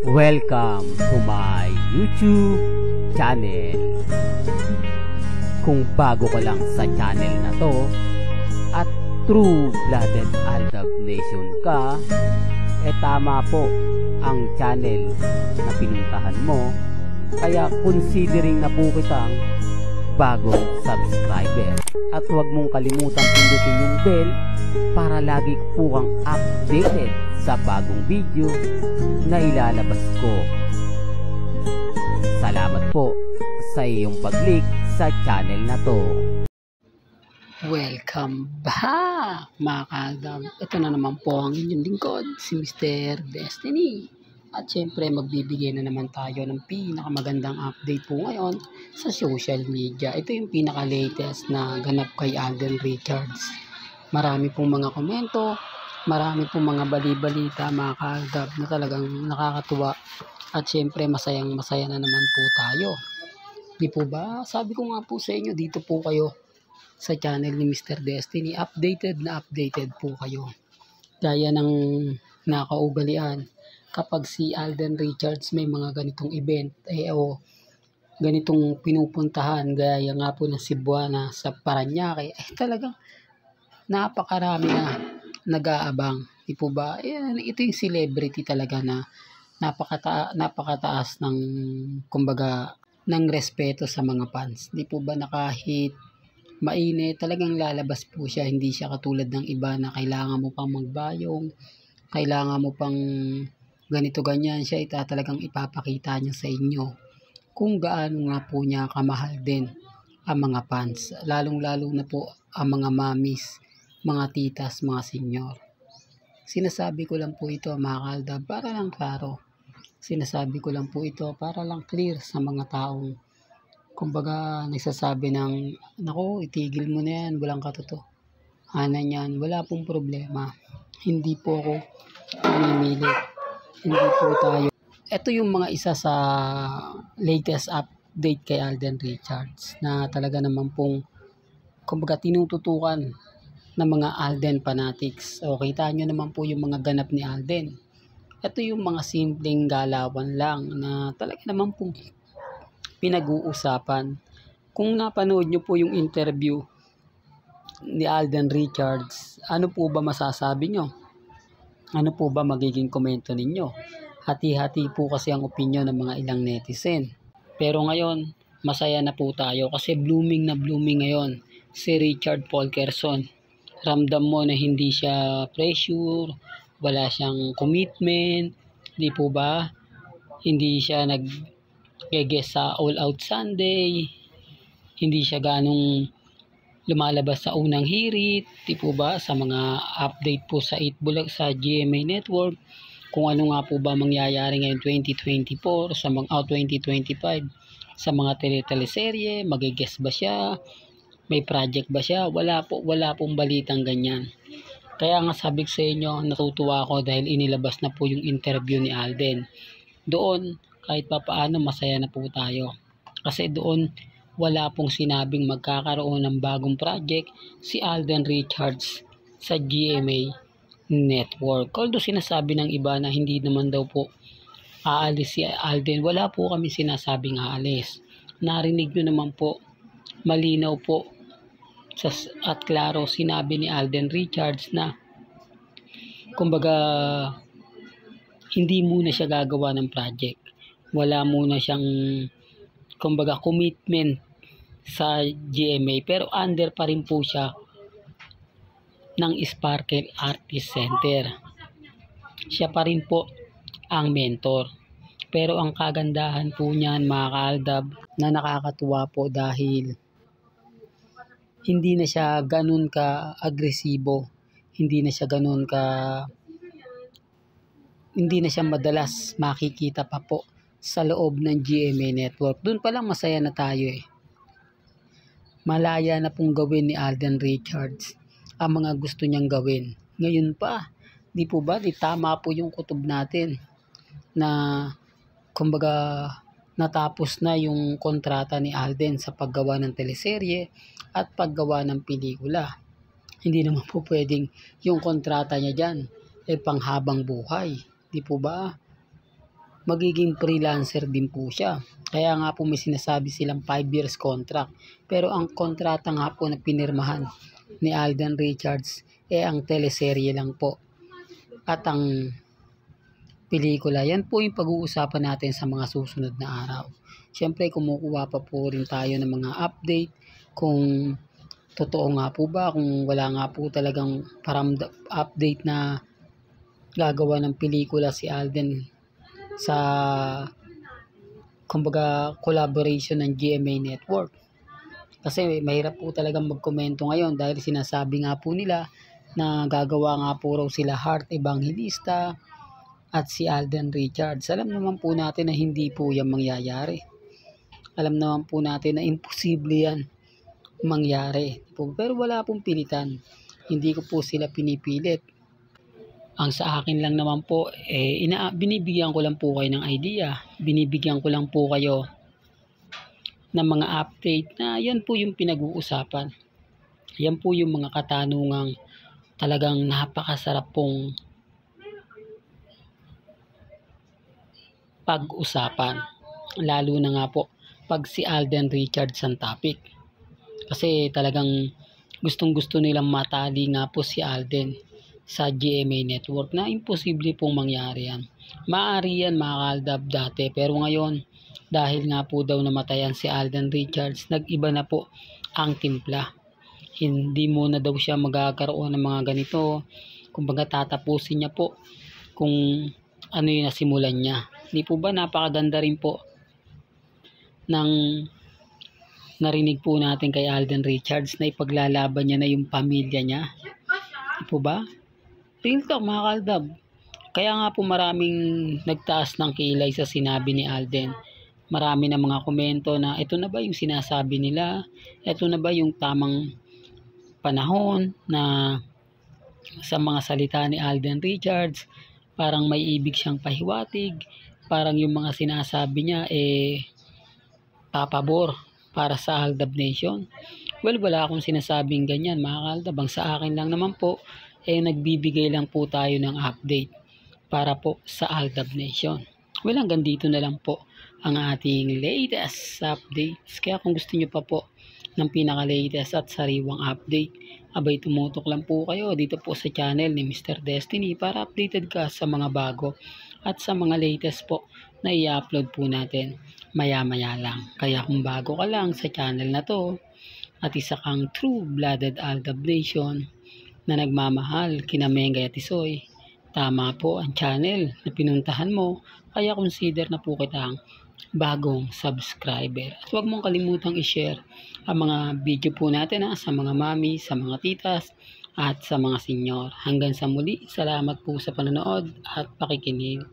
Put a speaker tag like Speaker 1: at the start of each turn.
Speaker 1: Welcome to my YouTube channel. Kung bago ka lang sa channel na to at true-blooded Aldab Nation ka, tama po ang channel na pinuntahan mo. Kaya considering na po kitang bagong subscriber. At huwag mong kalimutan pindutin yung bell para lagi po kang updated sa bagong video na ilalabas ko. Salamat po sa iyong pag-click sa channel na to.
Speaker 2: Welcome back mga kaaldab. Ito na naman po ang inyong lingkod, si Mr. Destiny. At syempre magbibigay na naman tayo ng pinakamagandang update po ngayon sa social media. Ito yung pinaka-latest na ganap kay Alden Richards. Marami pong mga komento, marami pong mga bali-balita mga kaaldab na talagang nakakatuwa. At syempre masayang masaya na naman po tayo. Di po ba? Sabi ko nga po sa inyo, dito po kayo sa channel ni Mr. Destiny. Updated na updated po kayo. Gaya ng nakaugalian. Kapag si Alden Richards may mga ganitong event o ganitong pinupuntahan gaya nga po ng Cebuana sa Parañaque, talagang napakarami na nag-aabang. Di po ba? Ito yung celebrity talaga na napakataas ng kumbaga ng respeto sa mga fans. Di po ba na kahit mainit, talagang lalabas po siya. Hindi siya katulad ng iba na kailangan mo pang magbayong, kailangan mo pang ganito ganyan. Siya talagang ipapakita niya sa inyo kung gaano nga po niya kamahal din ang mga fans, lalong-lalo na po ang mga mamis, mga titas, mga senyor. Sinasabi ko lang po ito mga kaaldab para lang klaro. Sinasabi ko lang po ito para lang clear sa mga taong kumbaga nagsasabi ng nako, itigil mo na yan, walang katotohanan yan. Wala pong problema. Hindi po ako namimilit. Hindi po tayo. Ito yung mga isa sa latest update kay Alden Richards na talaga naman pong kumbaga tinututukan ng mga Alden fanatics. O kita nyo naman po yung mga ganap ni Alden. Ito yung mga simpleng galawan lang na talaga naman pong pinag-uusapan. Kung napanood nyo po yung interview ni Alden Richards, ano po ba masasabi nyo? Ano po ba magiging komento ninyo? Hati-hati po kasi ang opinion ng mga ilang netizen. Pero ngayon, masaya na po tayo kasi blooming na blooming ngayon si Richard Polkerson. Ramdam mo na hindi siya pressure, wala siyang commitment, di po ba? Hindi siya nag-guest sa All Out Sunday, hindi siya ganong lumalabas sa unang hirit, di po ba, sa mga update po sa 8 Bulag sa GMA Network, kung ano nga po ba mangyayari ngayon 2024, sa mga 2025, sa mga teleserye, mag-guest ba siya, may project ba siya, wala pong balitang ganyan. Kaya nga sabi ko sa inyo, natutuwa ako dahil inilabas na po yung interview ni Alden. Doon, kahit pa paano masaya na po tayo. Kasi doon, wala pong sinabing magkakaroon ng bagong project si Alden Richards sa GMA Network. Although sinasabi ng iba na hindi naman daw po aalis si Alden, wala po kami sinasabing aalis. Narinig nyo naman po, malinaw po at klaro sinabi ni Alden Richards na kumbaga hindi muna siya gagawa ng project. Wala muna siyang kumbaga commitment sa GMA, pero under pa rin po siya ng Sparkle Artist Center. Siya pa rin po ang mentor. Pero ang kagandahan po niyan mga kaaldab na nakakatuwa po dahil hindi na siya ganun ka agresibo, hindi na siya madalas makikita pa po sa loob ng GMA Network. Doon pa lang masaya na tayo eh. Malaya na pong gawin ni Alden Richards ang mga gusto niyang gawin. Ngayon pa, di po ba? Tama po yung kutob natin na kumbaga natapos na yung kontrata ni Alden sa paggawa ng teleserye at paggawa ng pelikula. Hindi naman po pwedeng yung kontrata niya dyan panghabang buhay. Di po ba? magiging freelancer din po siya. Kaya nga po may sinasabi silang 5 years contract. Pero ang kontrata nga po na pinirmahan ni Alden Richards ang teleserye lang po. At ang pelikula, yan po yung pag-uusapan natin sa mga susunod na araw. Siyempre, kumukuha pa po rin tayo ng mga update kung totoo nga po ba, kung wala nga po talagang update na gagawa ng pelikula si Alden sa kumbaga collaboration ng GMA Network. Kasi mahirap po talagang magkomento ngayon dahil sinasabi nga po nila na gagawa nga po raw sila Heart Evangelista at si Alden Richards. Alam naman po natin na hindi po yan mangyayari. Alam naman po natin na imposible yan mangyari. Pero wala pong pilitan. Hindi ko po sila pinipilit. Ang sa akin lang naman po, binibigyan ko lang po kayo ng idea. Binibigyan ko lang po kayo ng mga update na yan po yung pinag-uusapan. Yan po yung mga katanungang talagang napakasarap pong pag-usapan. Lalo na nga po pag si Alden Richards ang topic. Kasi talagang gustong-gusto nilang matali nga po si Alden sa GMA Network na imposible pong mangyari yan. Maaari yan mga kaaldab dati, pero ngayon dahil nga po daw namatayan si Alden Richards, nag-iba na po ang timpla. Hindi muna daw siya magkakaroon ng mga ganito. Kumbaga tatapusin niya po kung ano yung nasimulan niya. Hindi po ba napakaganda rin po ng narinig po natin kay Alden Richards na ipaglalaban niya na yung pamilya niya? Hindi po ba? Real talk mga kaaldab. Kaya nga po maraming nagtaas ng kilay sa sinabi ni Alden. Marami na mga komento na ito na ba yung sinasabi nila? Ito na ba yung tamang panahon na sa mga salita ni Alden Richards parang may ibig siyang pahiwatig? Parang yung mga sinasabi niya papabor para sa Aldab Nation. Well, wala akong sinasabing ganyan mga kaaldab. Ang sa akin lang naman po nagbibigay lang po tayo ng update para po sa Aldab Nation. Well, hanggang dito na lang po ang ating latest updates. Kaya kung gusto nyo pa po ng pinaka-latest at sariwang update, abay tumutok lang po kayo dito po sa channel ni Mr. Destiny para updated ka sa mga bago at sa mga latest po na i-upload po natin maya-maya lang. Kaya kung bago ka lang sa channel na to at isa kang true-blooded Aldab Nation na nagmamahal kina Mengay at Isoy, tama po ang channel na pinuntahan mo, kaya consider na po kitang bagong subscriber. At huwag mong kalimutang i-share ang mga video po natin sa mga mami, sa mga titas, at sa mga senyor. Hanggang sa muli, salamat po sa panonood at pakikinig.